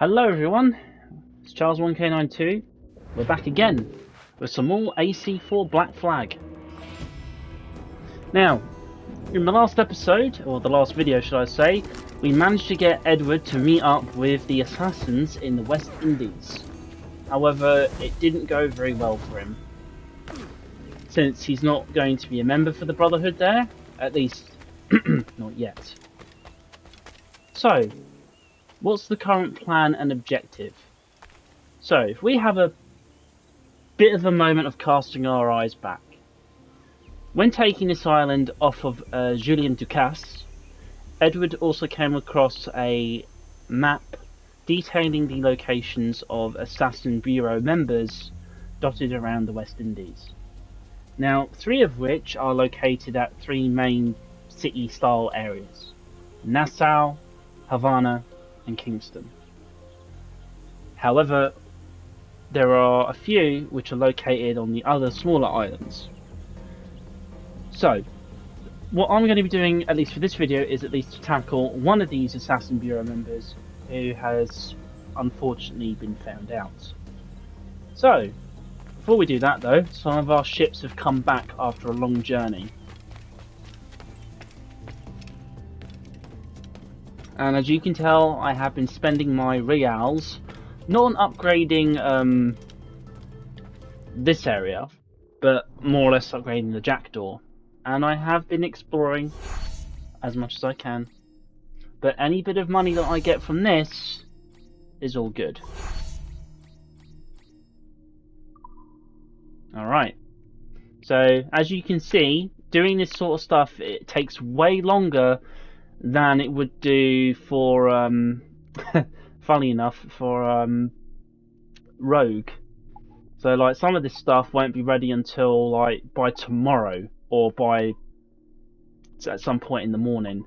Hello everyone, it's Charles1K92. We're back again with some more AC4 Black Flag. Now, in the last episode, or the last video should I say, we managed to get Edward to meet up with the assassins in the West Indies. However, it didn't go very well for him, since he's not going to be a member for the Brotherhood there, at least not yet. So, what's the current plan and objective? So, if we have a bit of a moment of casting our eyes back. When taking this island off of Julien Ducasse, Edward also came across a map detailing the locations of Assassin Bureau members dotted around the West Indies. Now, 3 of which are located at 3 main city-style areas: Nassau, Havana, and Kingston. However, there are a few which are located on the other smaller islands. So, what I'm going to be doing, at least for this video, is at least to tackle one of these Assassin Bureau members who has unfortunately been found out. So, before we do that though, some of our ships have come back after a long journey. And as you can tell, I have been spending my reals not on upgrading this area, but more or less upgrading the jackdaw. And I have been exploring as much as I can. But any bit of money that I get from this is all good. Alright. So, as you can see, doing this sort of stuff, it takes way longer than it would do for, funny enough, for Rogue. So like some of this stuff won't be ready until like by tomorrow or by at some point in the morning,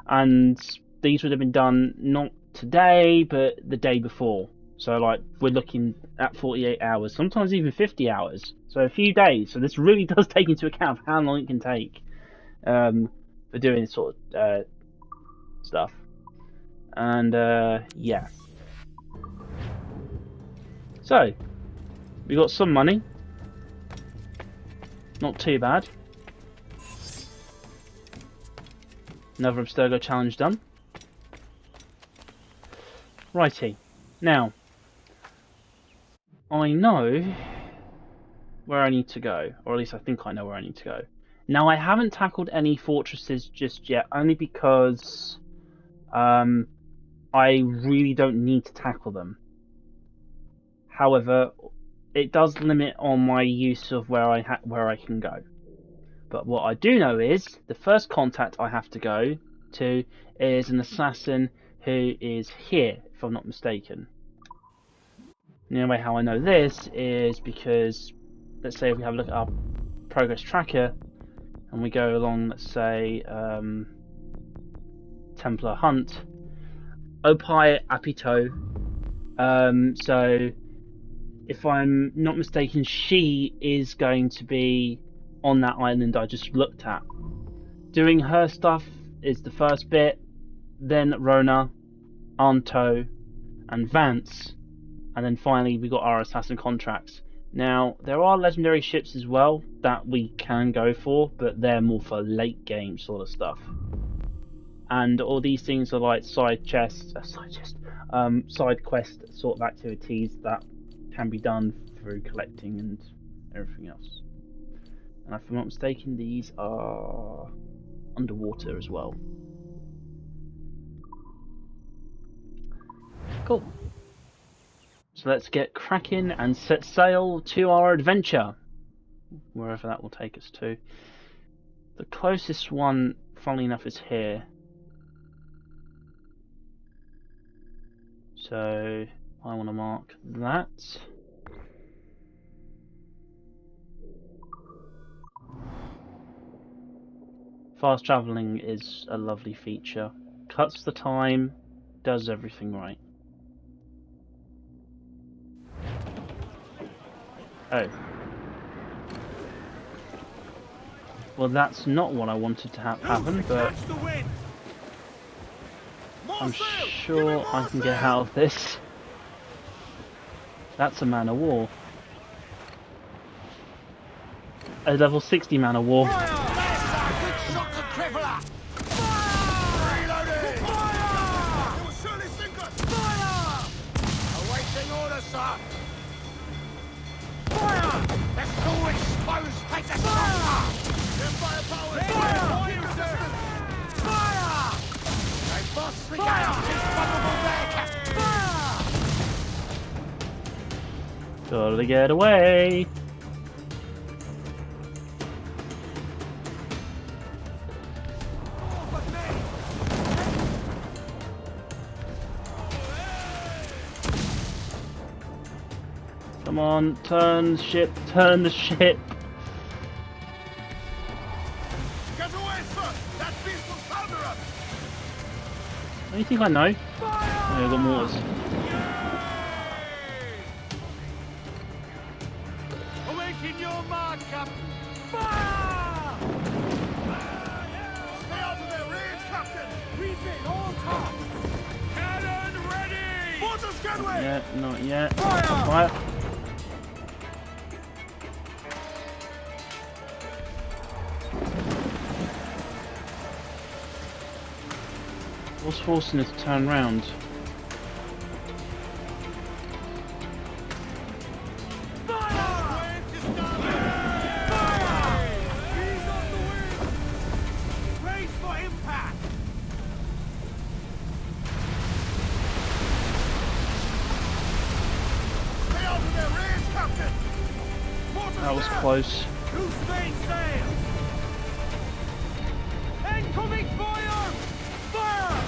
and these would have been done not today but the day before. So like we're looking at 48 hours, sometimes even 50 hours, so a few days. So this really does take into account how long it can take for doing this sort of stuff. And yeah, so we got some money, not too bad. Another Abstergo challenge done. Righty, now I know where I need to go, or at least I think I know where I need to go. Now, I haven't tackled any fortresses just yet, only because I really don't need to tackle them. However, it does limit on my use of where I can go. But what I do know is the first contact I have to go to is an assassin who is here, if I'm not mistaken. The only way how I know this is because, let's say if we have a look at our progress tracker and we go along, let's say Templar Hunt, Opía Apito. So if I'm not mistaken, she is going to be on that island I just looked at. Doing her stuff is the first bit, then Rona, Anto, and Vance, and then finally we got our assassin contracts. Now, there are legendary ships as well that we can go for, but they're more for late game sort of stuff. And all these things are like side quest sort of activities that can be done through collecting and everything else. And if I'm not mistaken, these are underwater as well. Cool. So let's get cracking and set sail to our adventure, wherever that will take us to. The closest one, funnily enough, is here. So I want to mark that. Fast travelling is a lovely feature. Cuts the time, does everything right. Oh. Well, that's not what I wanted to happen, but I'm sure I can get out of this. That's a man of war. A level 60 man of war. Gotta get away. Come on, turn the ship, turn the ship. Get away, sir! That beast will thunder us! What do you think I know? Oh, I've got mortars. Awaiting your mark, Captain! Fire! Stay out of their range, Captain! Refit all targets! Cannon ready! Mortars, Gunway! Yeah, not yet. Fire! Fire. What's forcing us to turn round? That was close. Who's main sail? Incoming fire! Fire!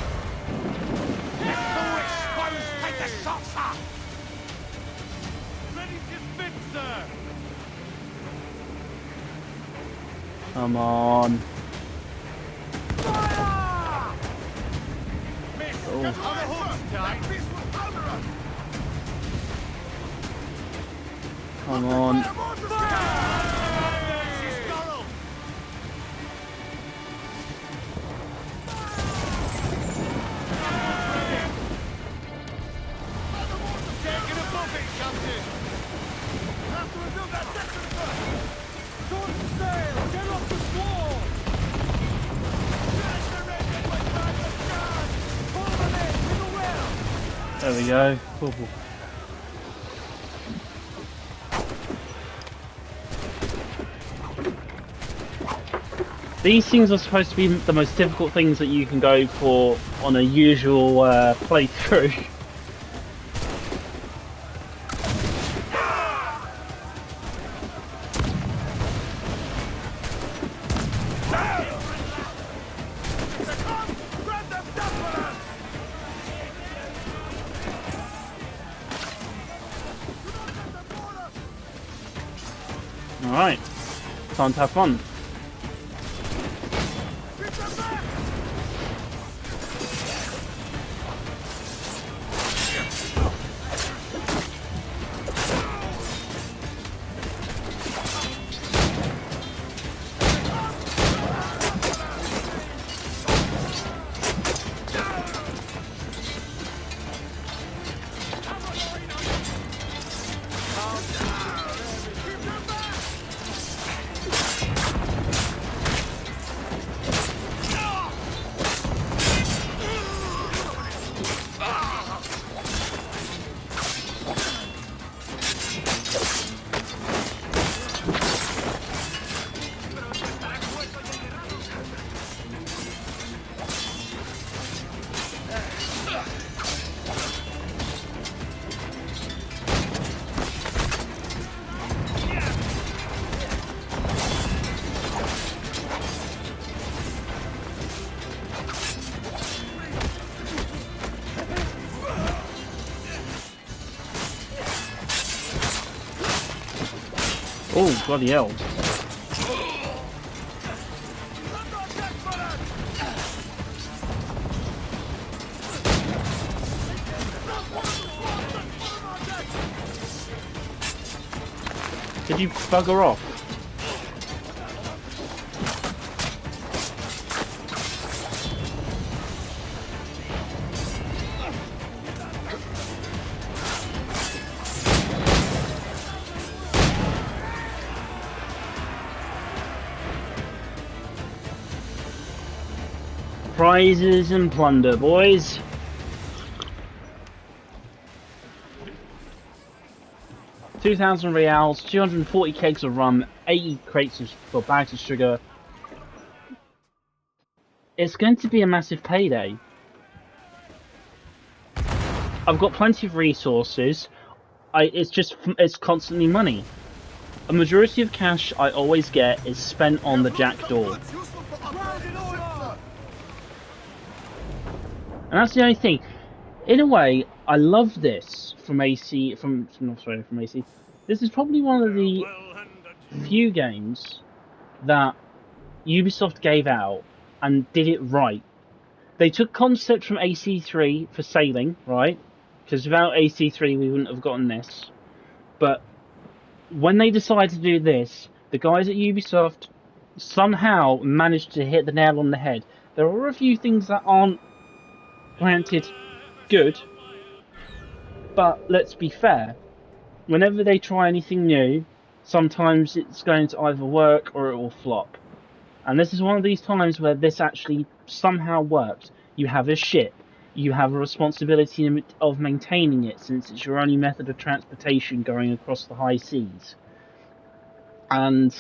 Let's go exposed! Take the shots up! Ready to spit, sir! Come on. Fire! Miss! Oh. Get on the hooks, That beast will powder us! Come on. There we go. Cool. These things are supposed to be the most difficult things that you can go for on a usual playthrough. Alright, time to have fun. Oh, bloody hell. Did you bugger off? Prizes and plunder, boys. $2,000 reals, 240 kegs of rum, 80 crates for bags of sugar. It's going to be a massive payday. I've got plenty of resources. It's constantly money. A majority of cash I always get is spent on the jackdaw. And that's the only thing. In a way, I love this from AC. From AC. This is probably one of the few games that Ubisoft gave out and did it right. They took concept from AC3 for sailing, right? Because without AC3 we wouldn't have gotten this. But when they decided to do this, the guys at Ubisoft somehow managed to hit the nail on the head. There are a few things that aren't, granted, good. But let's be fair. Whenever they try anything new, sometimes it's going to either work or it will flop. And this is one of these times where this actually somehow worked. You have a ship. You have a responsibility of maintaining it, since it's your only method of transportation going across the high seas. And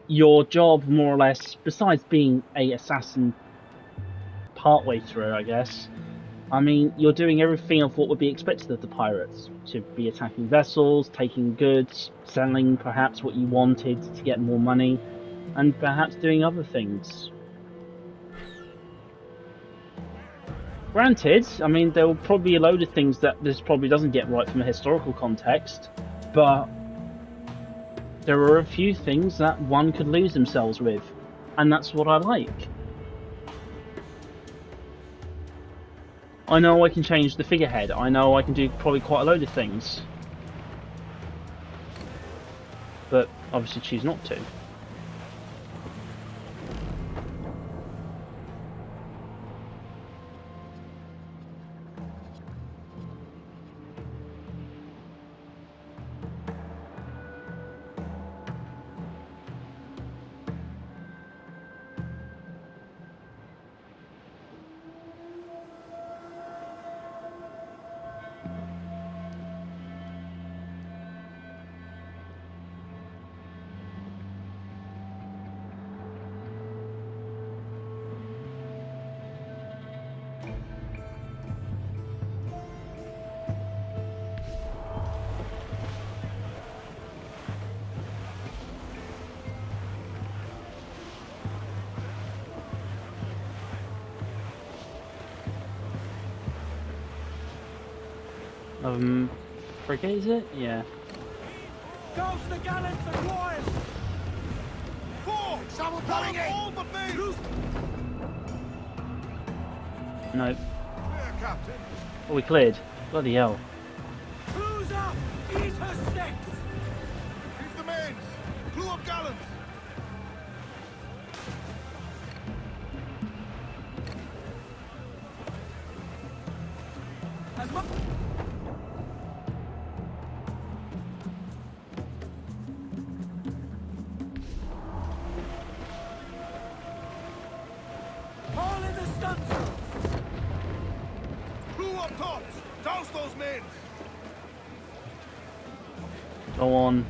your job, more or less, besides being an assassin partway through, I guess, I mean, you're doing everything of what would be expected of the pirates. To be attacking vessels, taking goods, selling perhaps what you wanted to get more money, and perhaps doing other things. Granted, I mean, there will probably be a load of things that this probably doesn't get right from a historical context, but there are a few things that one could lose themselves with, and that's what I like. I know I can change the figurehead, I know I can do probably quite a load of things, but obviously choose not to. Frigate, is it? Yeah. Goes the gallants and royals! Four! Someone coming in! All but me! No. Clear, Captain. Oh, we cleared. Bloody hell. Who's up? Eat her sticks! He's the men! Clue up gallants! As much... All in the stunsails! Clue up tops! Douse those men! Go on.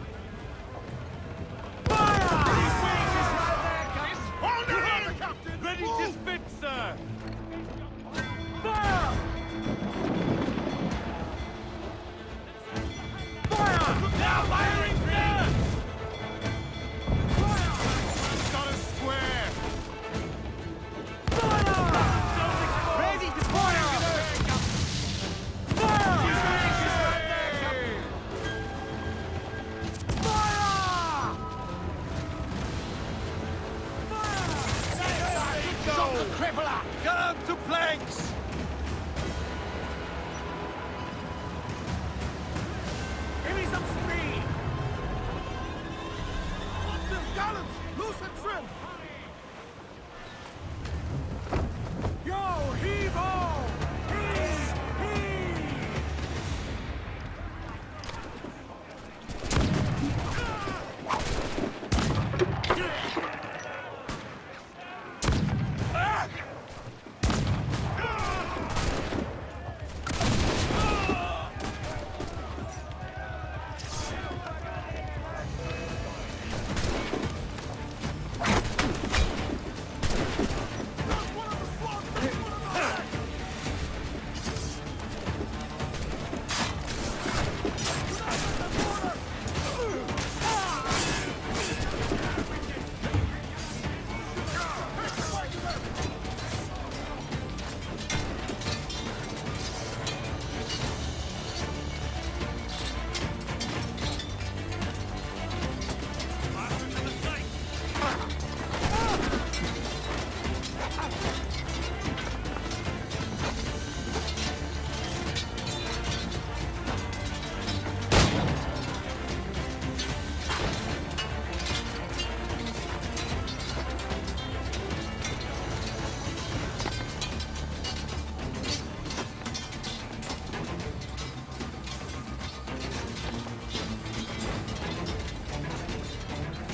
Fire! These wings is right there, Captain! Hold on, Captain! Ready to spit, sir! Fire! Fire! Now firing, sir! Fire! Got us square! Fire! Ready to fire! Fire! These wings is right there, Captain!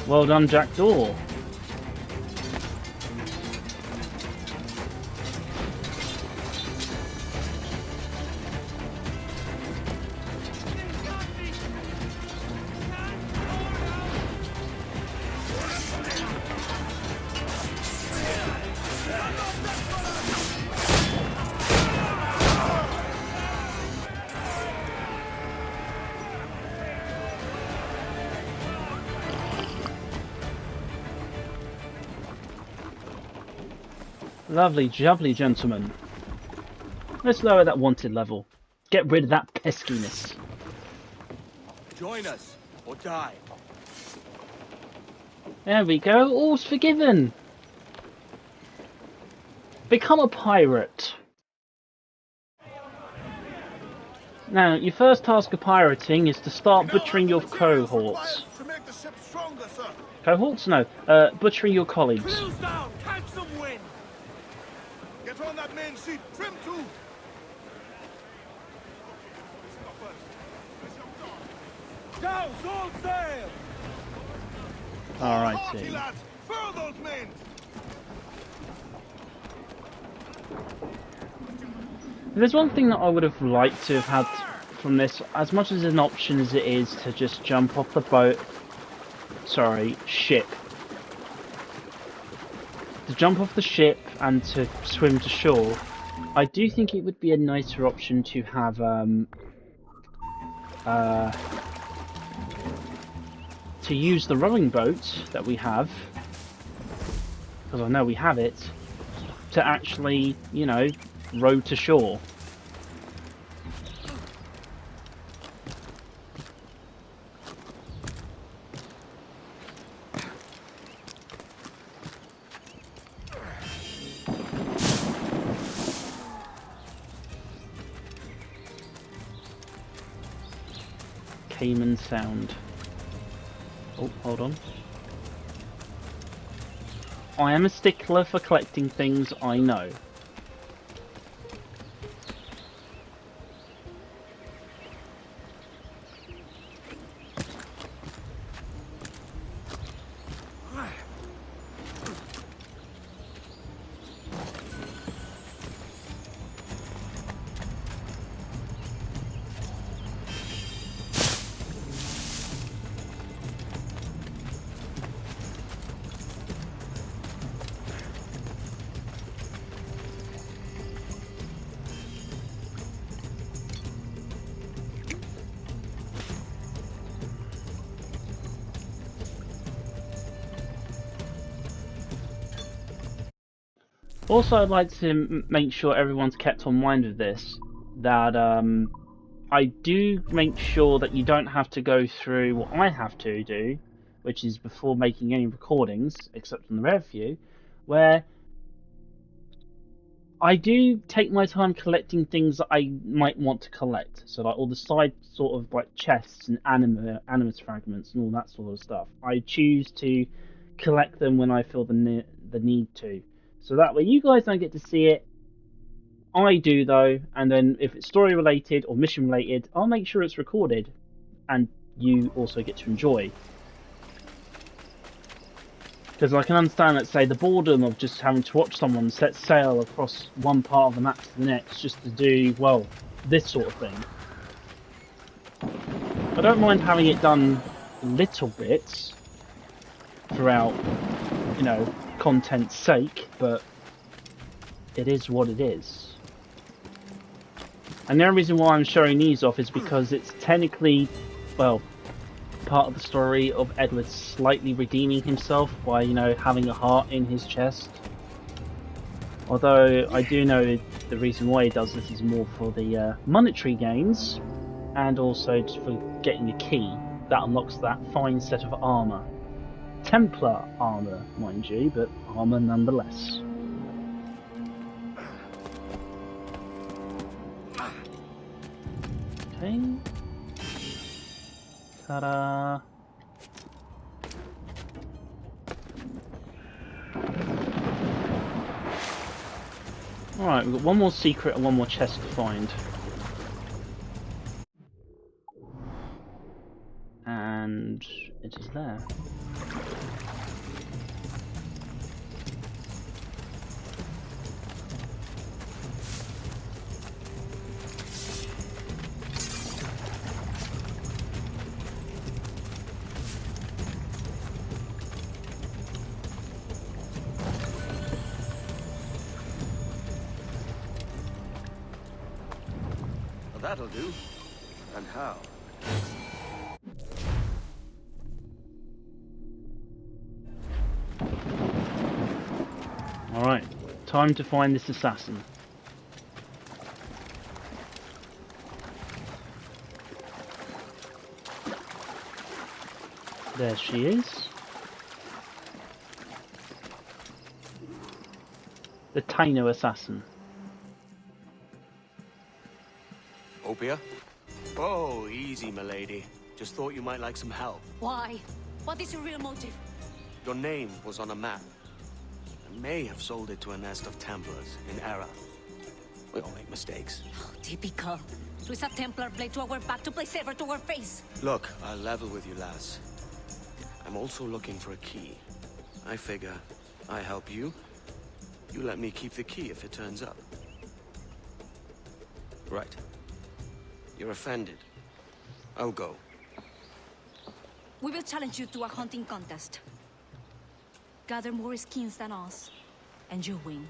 Well done, Jackdaw. Lovely jubbly, gentlemen. Let's lower that wanted level. Get rid of that peskiness. Join us or die. There we go, all's forgiven. Become a pirate. Now, your first task of pirating is to start butchering your cohorts. To make the ship stronger, sir. Cohorts? No, butchering your colleagues. Cruise down, catch some wind. Get on that main sheet, trim to. Down, all sail. Alrighty. Lads, furl those men. There's one thing that I would have liked to have had from this, as much as an option as it is to just jump off the boat. Sorry, ship. To jump off the ship and to swim to shore. I do think it would be a nicer option to have to use the rowing boat that we have, because I know we have it, to actually, you know, row to shore. Cayman Sound. Oh, hold on. I am a stickler for collecting things, I know. Also, I'd like to make sure everyone's kept on mind of this, that I do make sure that you don't have to go through what I have to do, which is before making any recordings, except on the rare few, where I do take my time collecting things that I might want to collect. So like all the side sort of like chests and animus fragments and all that sort of stuff. I choose to collect them when I feel the need to. So that way you guys don't get to see it. I do though, and then if it's story related or mission related, I'll make sure it's recorded and you also get to enjoy. Because I can understand, let's say, the boredom of just having to watch someone set sail across one part of the map to the next just to do, well, this sort of thing. I don't mind having it done little bits throughout, you know, content's sake, but it is what it is. And the only reason why I'm showing these off is because it's technically, well, part of the story of Edward slightly redeeming himself by, you know, having a heart in his chest. Although I do know the reason why he does this is more for the monetary gains, and also just for getting a key that unlocks that fine set of armour. Templar armour, mind you, but armour nonetheless. Okay. Ta-da! Alright, we've got one more secret and one more chest to find. And it is there. that'll do. And how? Alright, time to find this assassin. There she is. The Taino assassin. Opía? Oh, easy, milady. Just thought you might like some help. Why? What is your real motive? Your name was on a map. I may have sold it to a nest of Templars in error. We all make mistakes. Oh, typical. Twist a Templar blade to our back to play saber to our face. Look, I'll level with you, lass. I'm also looking for a key. I figure I help you. You let me keep the key if it turns up. Right. You're offended. I'll go. We will challenge you to a hunting contest. Gather more skins than us, and you win.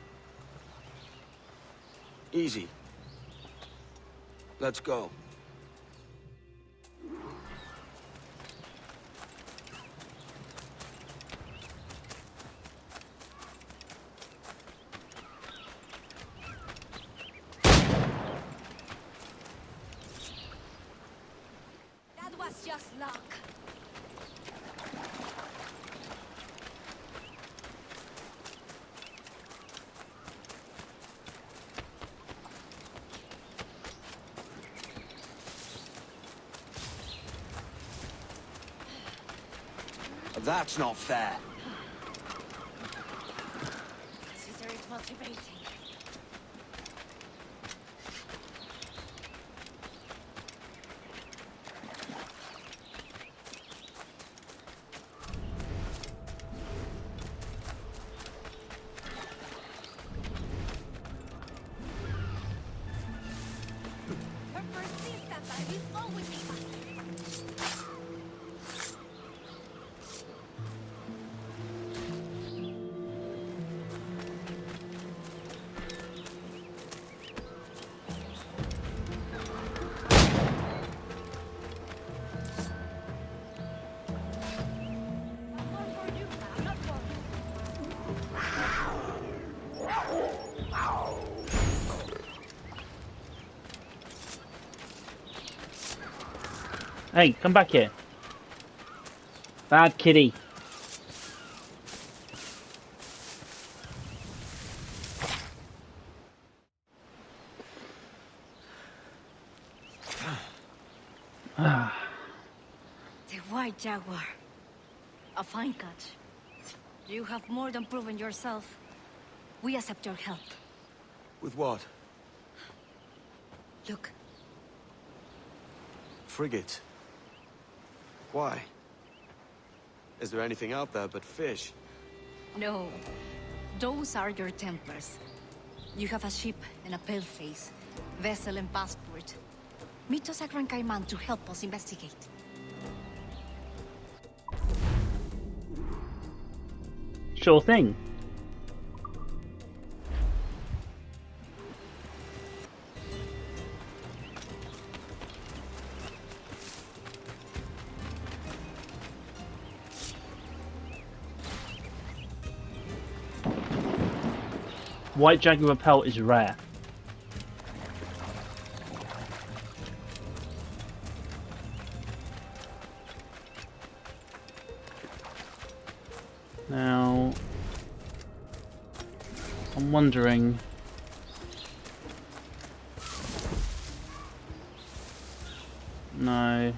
Easy. Let's go. That was just luck. That's not fair. Caesar is motivating. Her persistence is always fun. Hey, come back here. Bad kitty. The White Jaguar. A fine catch. You have more than proven yourself. We accept your help. With what? Look, Frigate. Why? Is there anything out there but fish? no. Those are your Templars. You have a ship and a paleface, vessel and passport. Meet us at Gran Cayman to help us investigate. Sure thing. White Jaguar pelt is rare. Now, I'm wondering. No.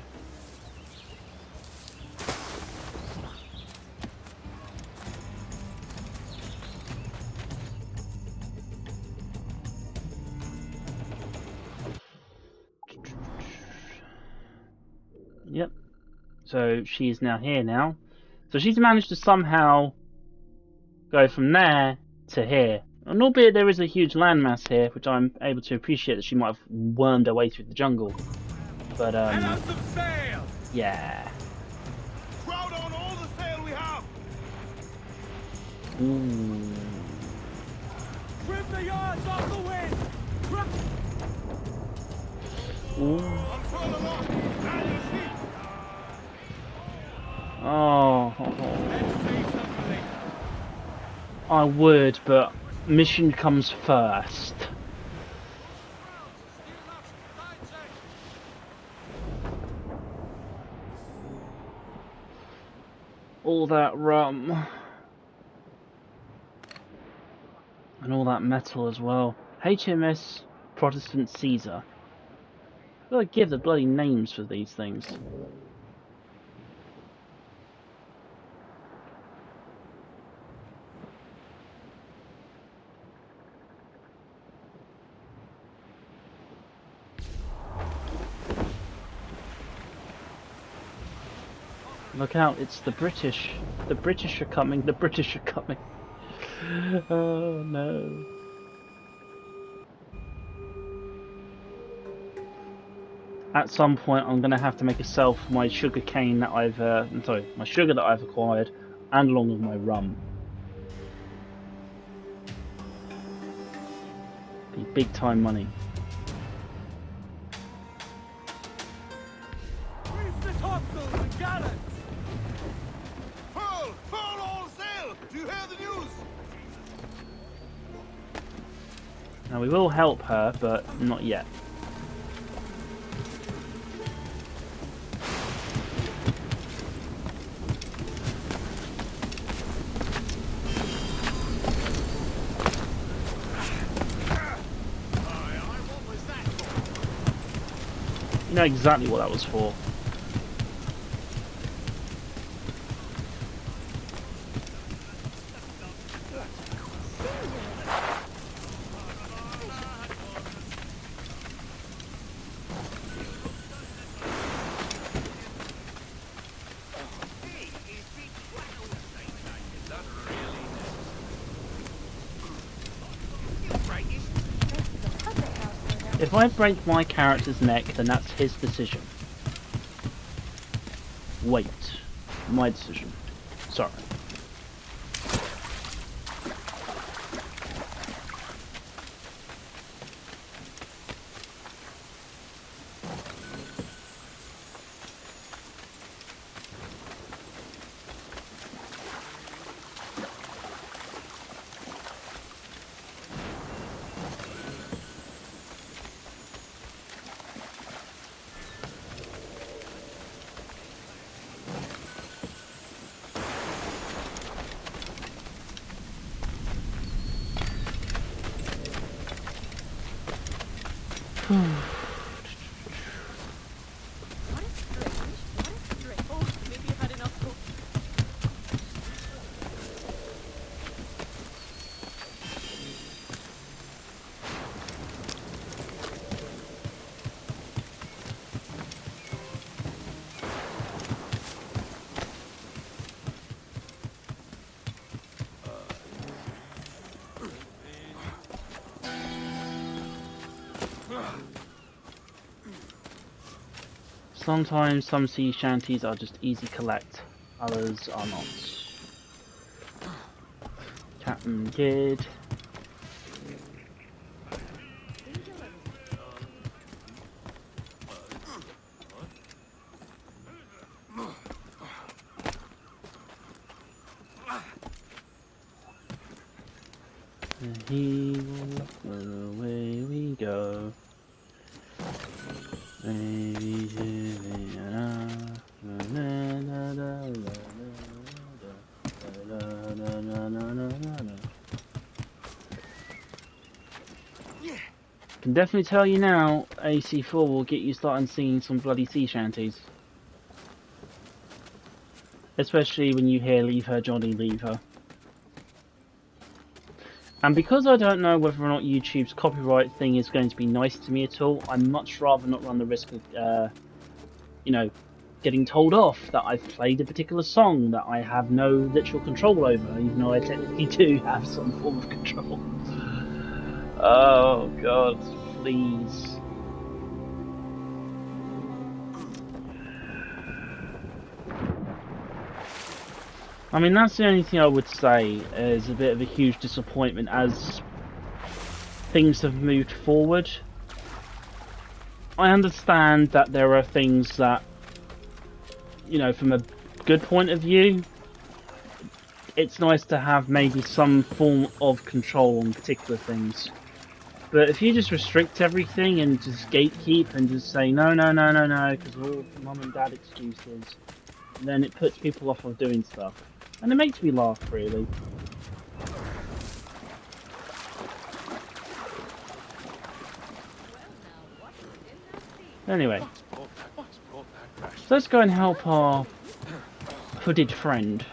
Yep. So she's now here now. So she's managed to somehow go from there to here. And albeit there is a huge landmass here, which I'm able to appreciate that she might have wormed her way through the jungle. But And out some sail! yeah. Crowd on all the sail we have! Ooh. Trim the yards off the wind! Ooh. Unfurl along. And your sheep. Oh. Let's save some for later. I would, but mission comes first. All that rum. And all that metal as well. HMS Protestant Caesar. I've got to give the bloody names for these things. Look out, it's the British. The British are coming, the British are coming. Oh no. At some point I'm gonna have to make a sell for my sugar cane that I've my sugar that I've acquired, and along with my rum. Be big time money. Reef the topsails and gallants! Furl! Furl all sail! Do you hear the news? Now we will help her, but not yet. You know exactly what that was for. If I break my character's neck, then that's his decision. Wait. My decision. Sorry. Sometimes some sea shanties are just easy collect, others are not. Captain Kidd. And he will look the way we go. Can definitely tell you now, AC4 will get you starting seeing some bloody sea shanties. Especially when you hear "Leave her, Johnny, leave her." And because I don't know whether or not YouTube's copyright thing is going to be nice to me at all, I'd much rather not run the risk of, you know, getting told off that I've played a particular song that I have no literal control over, even though I technically do have some form of control. Oh god, please. I mean, that's the only thing I would say is a bit of a huge disappointment as things have moved forward. I understand that there are things that, you know, from a good point of view, it's nice to have maybe some form of control on particular things. But if you just restrict everything and just gatekeep and just say no, no, no, no, no, because we're all mum and dad excuses, then it puts people off of doing stuff. And it makes me laugh, really. Anyway, so let's go and help our hooded friend.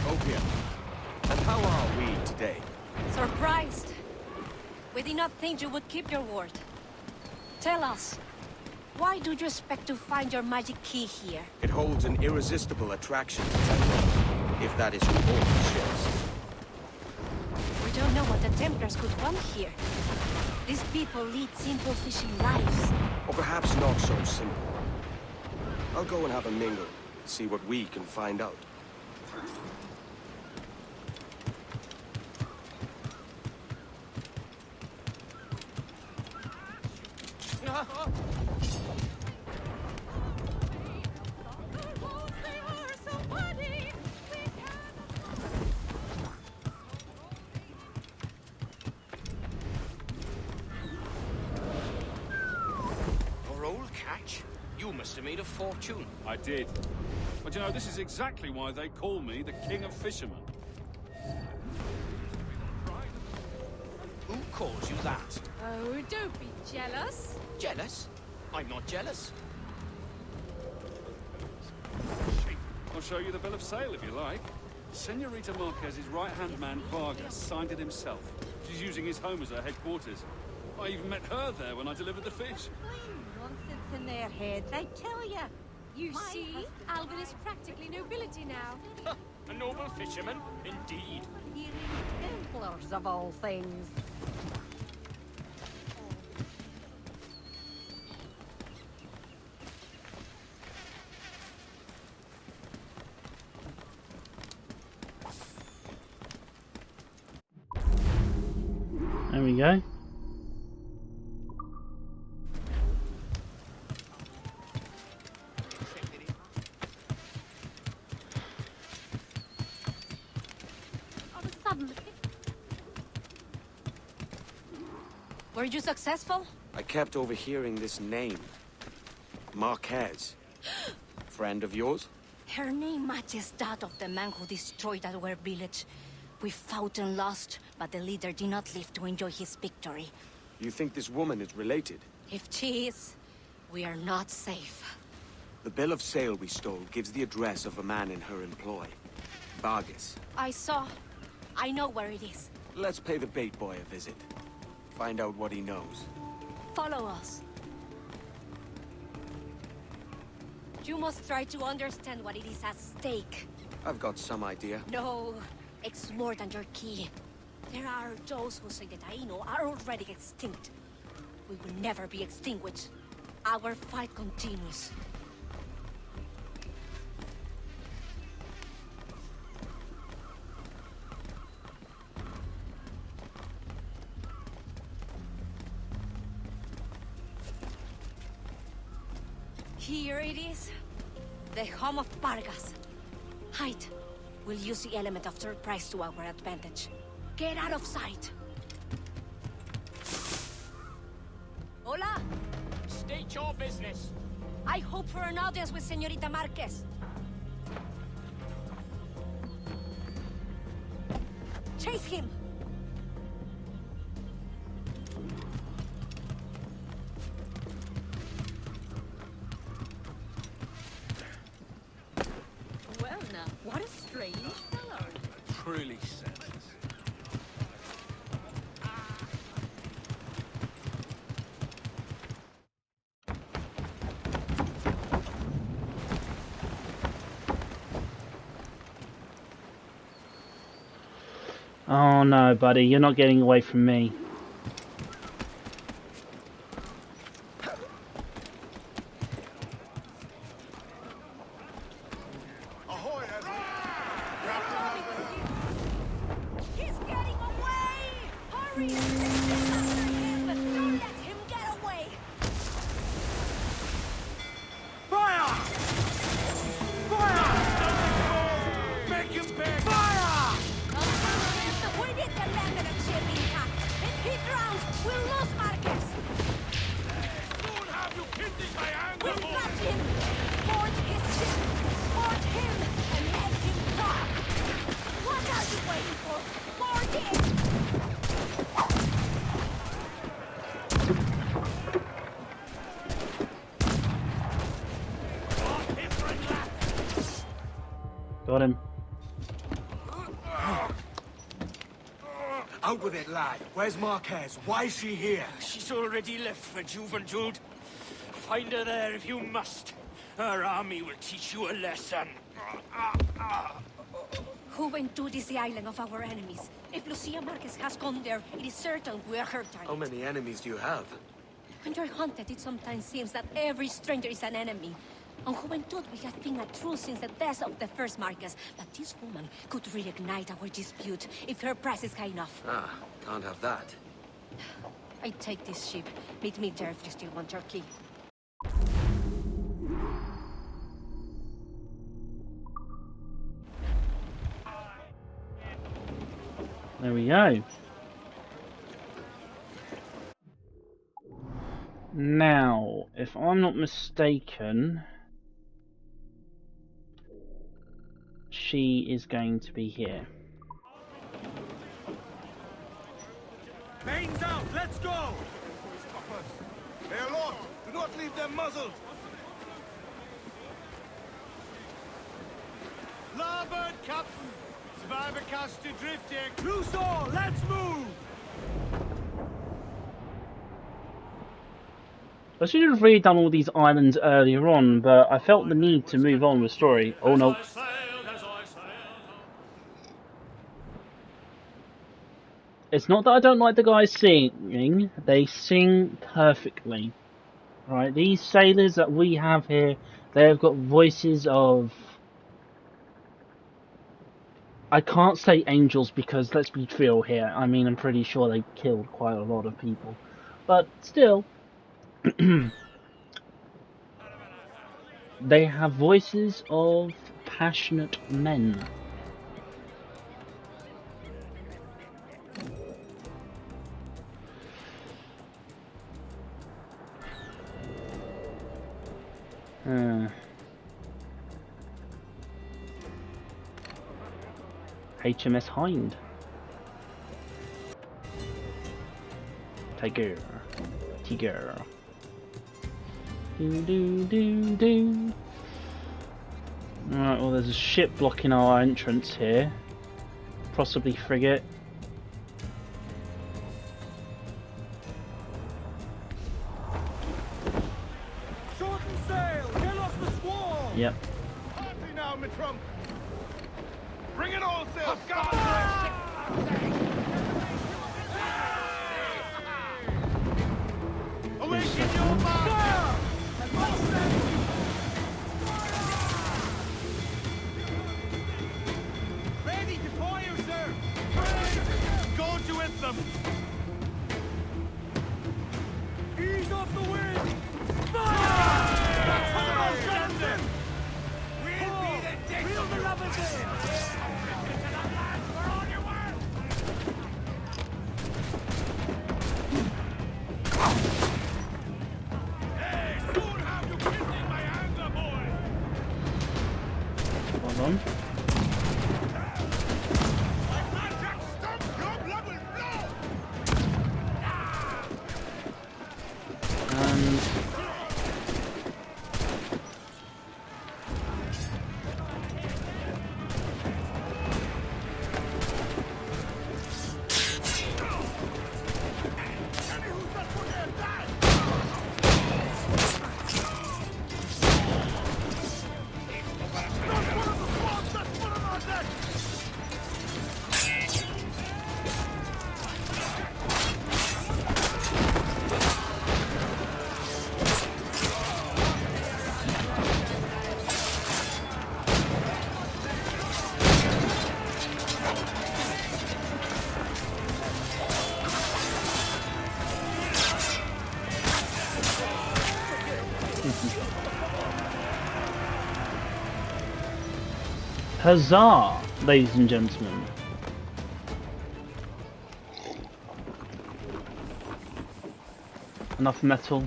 Opía, and how are we today? Surprised. We did not think you would keep your word. Tell us, why do you expect to find your magic key here? It holds an irresistible attraction to Templars, if that is who owns ships. We don't know what the Templars could want here. These people lead simple fishing lives. Or perhaps not so simple. I'll go and have a mingle, see what we can find out. Your old catch? You must have made a fortune. I did. But you know, this is exactly why they call me the King of Fishermen. Who calls you that? Oh, don't be jealous. Jealous? I'm not jealous. I'll show you the bill of sale if you like. Senorita Marquez's right-hand man, Vargas, signed it himself. She's using his home as her headquarters. I even met her there when I delivered the fish. Nonsense in their heads, I tell ya. You see, Alvin is practically nobility now. A noble fisherman, indeed. Here in Templars, of all things. There we go. Of a sudden, Were you successful? I kept overhearing this name. Marquez. Friend of yours? Her name matches that of the man who destroyed our village. We fought and lost, but the leader did not live to enjoy his victory. You think this woman is related? If she is, we are not safe. The bill of sale we stole gives the address of a man in her employ. Vargas. I saw. I know where it is. Let's pay the bait boy a visit. Find out what he knows. Follow us. You must try to understand what it is at stake. I've got some idea. No, it's more than your key. There are those who say that Aino are already extinct. We will never be extinguished. Our fight continues. Here it is. The home of Vargas. Hide. We'll use the element of surprise to our advantage. Get out of sight. Hola. State your business. I hope for an audience with Señorita Marquez. Chase him. well now, what a strange fellow. Truly senseless. Oh no, buddy, you're not getting away from me. Got him. Out with it, lad. Where's Marquez? Why is she here? She's already left for Juventud. Find her there if you must. Her army will teach you a lesson. Juventud is the island of our enemies. If Lucia Marquez has gone there, it is certain we are her target. How many enemies do you have? When you're hunted, it sometimes seems that every stranger is an enemy. On Juventud, we have been a truce since the death of the first Marquez, but this woman could reignite our dispute if her price is high enough. Ah, can't have that. I take this ship. Meet me there if you still want your key. There we go. Now, if I'm not mistaken, she is going to be here. Mains out, let's go! They are locked. Do not leave them muzzled. Larboard, Captain. Survivor cast to drifting. Loose all, let's move! I should have really done all these islands earlier on, but I felt the need to move on with story. Oh no. It's not that I don't like the guys singing, they sing perfectly. Right, these sailors that we have here, they've got voices of... I can't say angels because, let's be real here, I mean I'm pretty sure they killed quite a lot of people. But still, they have voices of passionate men. HMS Hind. Tiger. Tiger. Do. Alright, well there's a ship blocking our entrance here. Possibly frigate. Shorten sail! Get off the squall! Yep. Party now, my trump! Bring it all, sail! Awaken your master! Ready to fire, sir! Go to it, them! Ease off the wind! Fire! That's for the most Johnson! We'll be the dick! Reel the rubbers in! We're on your way! Hey, soon have you kissing my anger, boy! Hold on. Like magic stump, your blood will flow! And huzzah, ladies and gentlemen. Enough metal.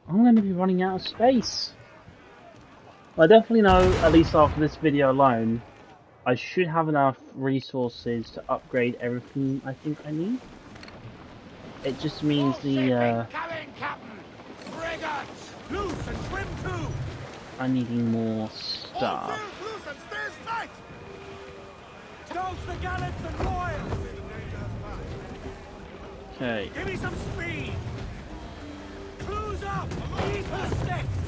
I'm going to be running out of space. I definitely know, at least after this video alone, I should have enough resources to upgrade everything I think I need. It just means the Coming, Captain! Frigates! Loose and swim too! I'm needing more stuff. Dose the gallants and royals! Okay. Give me some speed! Clues up! Ease the sticks!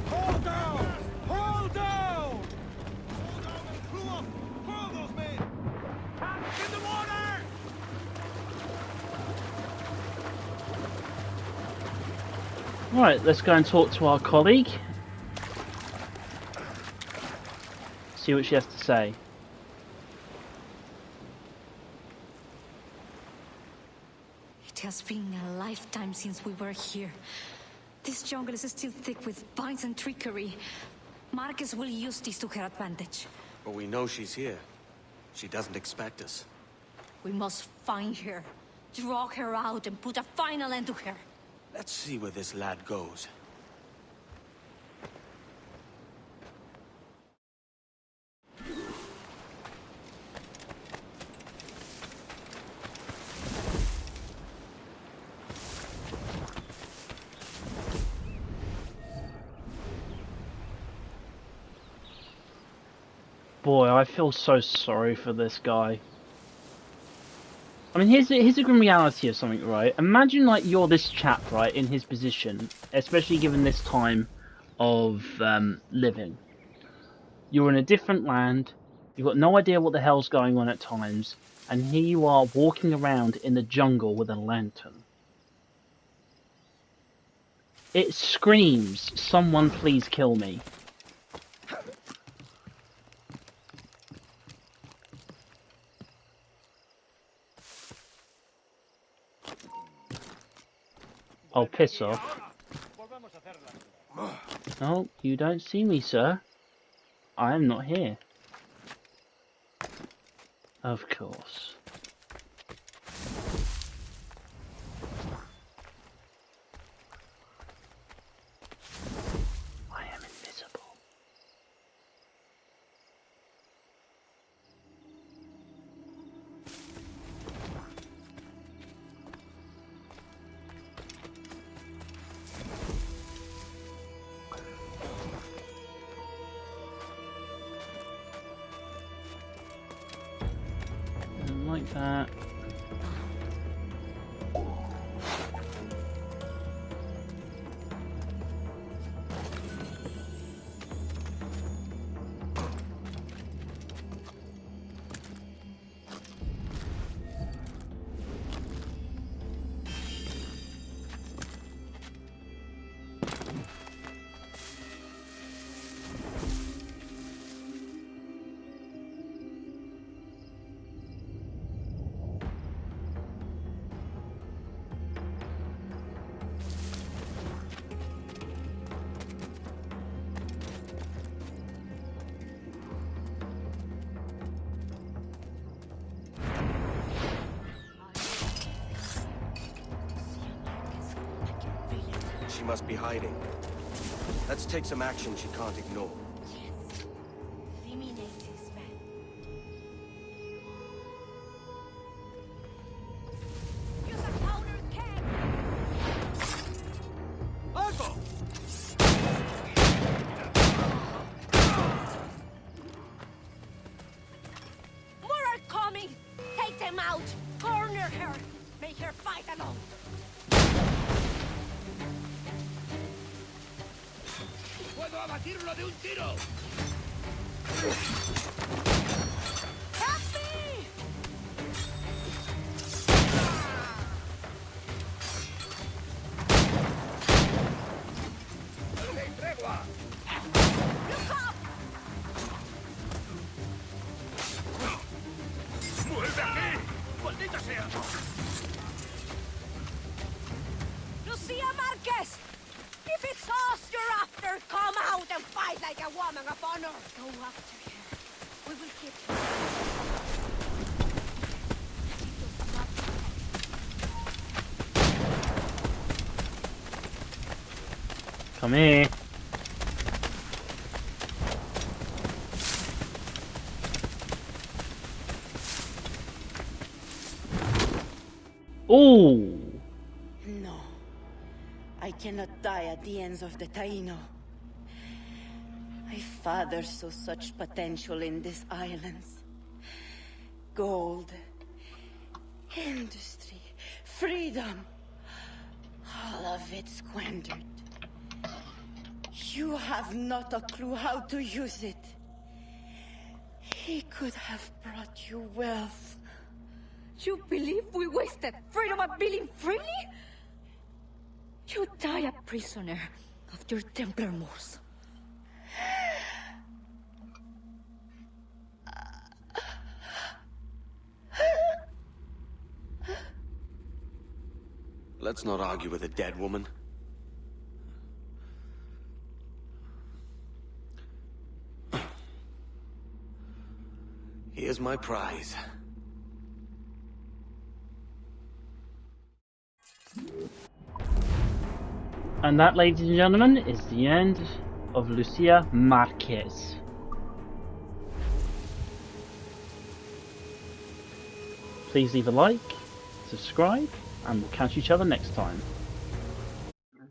Haul down! Haul down! Haul down and clue up! Furl those men! Tanks in the water! Right, let's go and talk to our colleague. See what she has to say. It has been a lifetime since we were here. This jungle is still thick with vines and trickery. Marcus will use this to her advantage. But we know she's here. She doesn't expect us. We must find her, draw her out, and put a final end to her. Let's see where this lad goes. Boy, I feel so sorry for this guy. I mean, here's a grim reality of something, right? Imagine, like, you're this chap, right, in his position, especially given this time of living. You're in a different land, you've got no idea what the hell's going on at times, and here you are walking around in the jungle with a lantern. It screams, someone please kill me. Oh, piss off. Oh, you don't see me, sir. I am not here. Of course. I am invisible. Like that. She must be hiding. Let's take some action she can't ignore. Yes. Eliminate this man. Use a powder keg! Alto! More are coming! Take them out! Corner her! Make her fight alone! ¡Puedo abatirlo de un tiro! Help me! ¡Dale tregua! Look up! ¡Vuelve aquí! ¡Maldita sea! Lucia Marquez! If it's us you're after, come out and fight like a woman of honor! Go after her. We will keep her. Come here. Ooh. No. I cannot die at the ends of the Taino. father saw such potential in these islands. Gold, industry, freedom. All of it squandered. You have not a clue how to use it. He could have brought you wealth. You believe we wasted freedom of being freely? You die a prisoner of your Templar moors. Let's not argue with a dead woman. Here's my prize. And that, ladies and gentlemen, is the end of Lucia Marquez. Please leave a like, subscribe, and we'll catch each other next time.